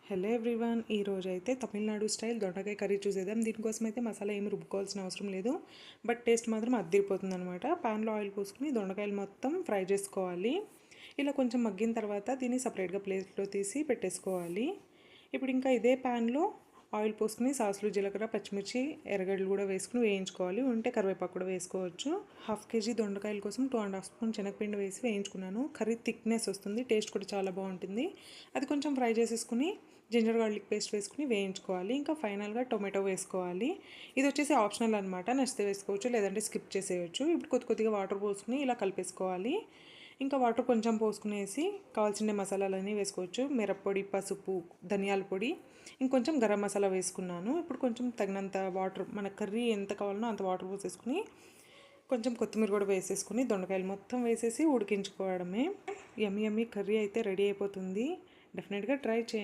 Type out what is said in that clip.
Hello everyone, ఈరోజు అయితే Tamil Nadu style దొండకాయ కర్రీ చూసేద్దాం. దీనికోసం అయితే మసాలా ఏమి రుబ్బుకోవాల్సిన అవసరం లేదు, బట్ టేస్ట్ మాత్రం అద్దిరిపోతుంది అనమాట. ప్యాన్లో ఆయిల్ పోసుకుని దొండకాయలు మొత్తం ఫ్రై చేసుకోవాలి. ఇలా కొంచెం మగ్గిన తర్వాత దీన్ని సపరేట్గా ప్లేట్లో తీసి పెట్టేసుకోవాలి. ఇప్పుడు ఇంకా ఇదే ప్యాన్లో ఆయిల్ పోసుకుని సాసులు, జీలకర్ర, పచ్చిమిర్చి, ఎర్రగడ్డలు కూడా వేసుకుని వేయించుకోవాలి. ఉంటే కరివేపాకు కూడా వేసుకోవచ్చు. 1/2 కేజీ దొండకాయల కోసం 2.5 స్పూన్ శనగపిండి వేసి వేయించుకున్నాను. కర్రీ థిక్నెస్ వస్తుంది, టేస్ట్ కూడా చాలా బాగుంటుంది. అది కొంచెం ఫ్రై చేసేసుకుని జింజర్ గార్లిక్ పేస్ట్ వేసుకుని వేయించుకోవాలి. ఇంకా ఫైనల్గా టొమాటో వేసుకోవాలి. ఇది వచ్చేసి ఆప్షనల్ అనమాట, నచ్చితే వేసుకోవచ్చు లేదంటే స్కిప్ చేసేయచ్చు. ఇప్పుడు కొద్దిగా వాటర్ పోసుకుని ఇలా కలిపేసుకోవాలి. ఇంకా వాటర్ కొంచెం పోసుకునేసి కావాల్సిన మసాలాలన్నీ వేసుకోవచ్చు. మిరప్పొడి, పసుపు, ధనియాల పొడి, ఇంకొంచెం గరం మసాలా వేసుకున్నాను. ఇప్పుడు కొంచెం తగినంత వాటర్, మన కర్రీ ఎంత కావాలనో అంత వాటర్ పోసేసుకుని కొంచెం కొత్తిమీర కూడా వేసేసుకుని దొండకాయలు మొత్తం వేసేసి ఉడికించుకోవడమే. యమ్మీ కర్రీ అయితే రెడీ అయిపోతుంది. డెఫినెట్గా ట్రై చేయండి.